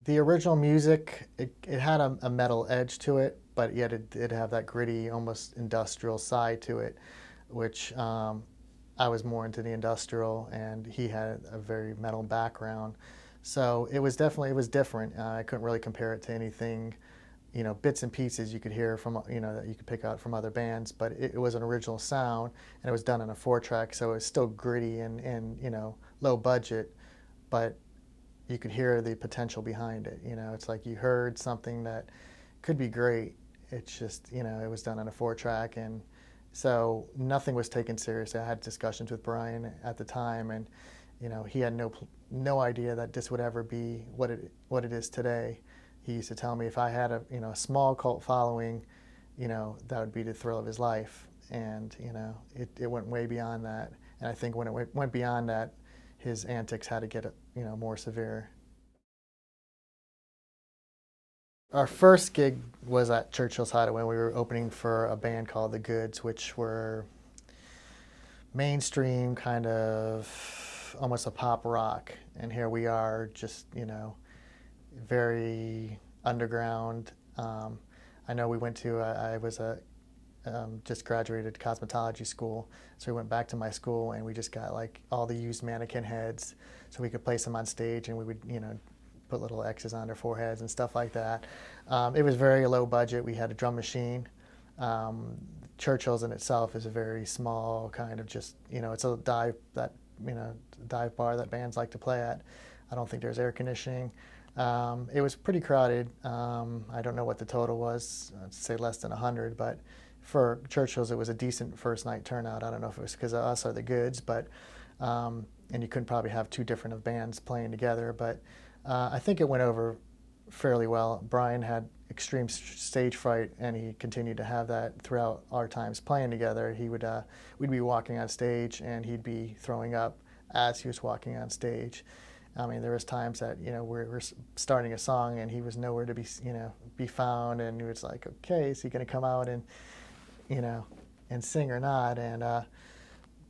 The original music, it had a metal edge to it, but yet it did have that gritty, almost industrial side to it, which I was more into the industrial, and he had a very metal background. So it was definitely, it was different. I couldn't really compare it to anything, bits and pieces you could hear from, that you could pick out from other bands, but it was an original sound, and it was done on a 4-track, so it was still gritty and low budget, but you could hear the potential behind it. It's like you heard something that could be great. It's just, it was done on a 4-track, and so nothing was taken seriously. I had discussions with Brian at the time, and he had no idea that this would ever be what it is today. He used to tell me if I had a small cult following, that would be the thrill of his life, and it went way beyond that. And I think when it went beyond that, his antics had to get more severe. Our first gig was at Churchill's Hideaway. We were opening for a band called The Goods, which were mainstream, kind of almost a pop rock. And here we are, just very underground. I know we went to I was just graduated cosmetology school, so we went back to my school and we just got like all the used mannequin heads, so we could place them on stage, and we would put little X's on their foreheads and stuff like that. It was very low budget. We had a drum machine. Churchill's in itself is a very small kind of just, it's a dive bar that bands like to play at. I don't think there's air conditioning. It was pretty crowded. I don't know what the total was. I'd say less than 100, but for Churchill's it was a decent first night turnout. I don't know if it was because of us or the Goods, but and you couldn't probably have two different of bands playing together, but I think it went over fairly well. Brian had extreme stage fright, and he continued to have that throughout our times playing together. We'd be walking on stage, and he'd be throwing up as he was walking on stage. I mean, there was times that we're starting a song, and he was nowhere to be found, and he was like, "Okay, is he going to come out and and sing or not?" And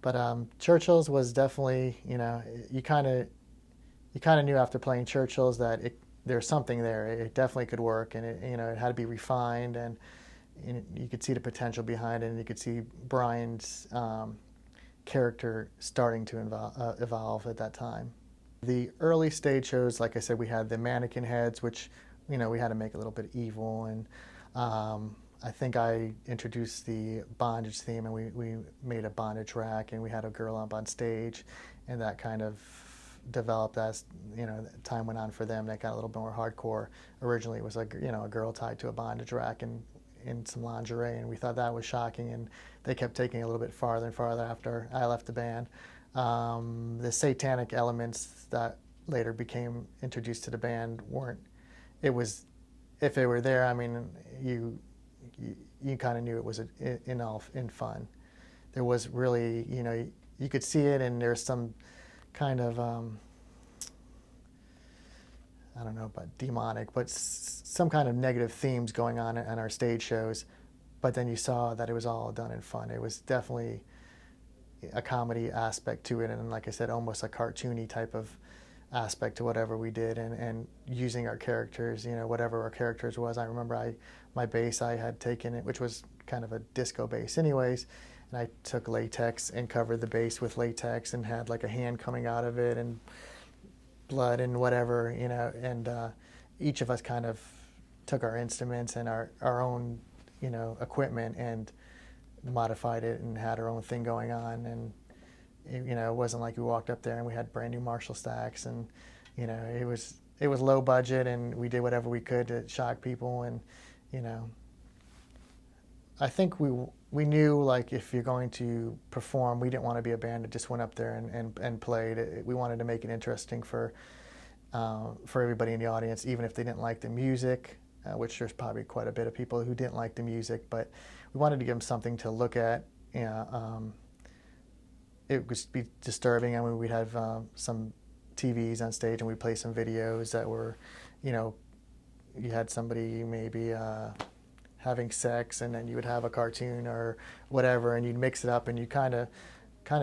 but Churchill's was definitely you kind of knew after playing Churchill's that there's something there. It definitely could work, and it had to be refined, and you could see the potential behind it, and you could see Brian's character starting to evolve at that time. The early stage shows, like I said, we had the mannequin heads, which we had to make a little bit evil, and I think I introduced the bondage theme, and we made a bondage rack, and we had a girl up on stage, and that kind of developed as time went on for them. That got a little bit more hardcore. Originally, it was like a girl tied to a bondage rack and in some lingerie, and we thought that was shocking. And they kept taking it a little bit farther and farther after I left the band. The satanic elements that later became introduced to the band weren't. It was, if they were there, I mean, you kind of knew it was in fun. There was really, you could see it, and there's some kind of I don't know about demonic, but some kind of negative themes going on our stage shows. But then you saw that it was all done in fun. It was definitely a comedy aspect to it, and like I said, almost a cartoony type of aspect to whatever we did, and using our characters, whatever our characters was. I remember my bass, I had taken it, which was kind of a disco bass anyways, and I took latex and covered the bass with latex and had like a hand coming out of it and blood and whatever, and each of us kind of took our instruments and our own, equipment and modified it and had our own thing going on. And it wasn't like we walked up there and we had brand new Marshall stacks, and it was low budget, and we did whatever we could to shock people. And I think we knew, like, if you're going to perform, we didn't want to be a band that just went up there and played. We wanted to make it interesting for everybody in the audience, even if they didn't like the music, which there's probably quite a bit of people who didn't like the music, but we wanted to give them something to look at. It would be disturbing. I mean, we'd have some TVs on stage, and we'd play some videos that were, you had somebody maybe having sex, and then you would have a cartoon or whatever, and you'd mix it up, and you kind of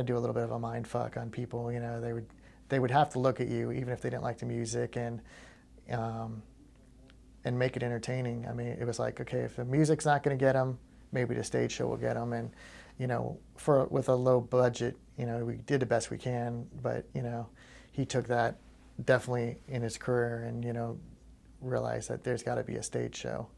do a little bit of a mind fuck on people. They would have to look at you even if they didn't like the music, and and make it entertaining. I mean, it was like, okay, if the music's not going to get him, maybe the stage show will get him. And, you know, with a low budget, you know, we did the best we can, but, you know, he took that definitely in his career and, you know, realized that there's got to be a stage show.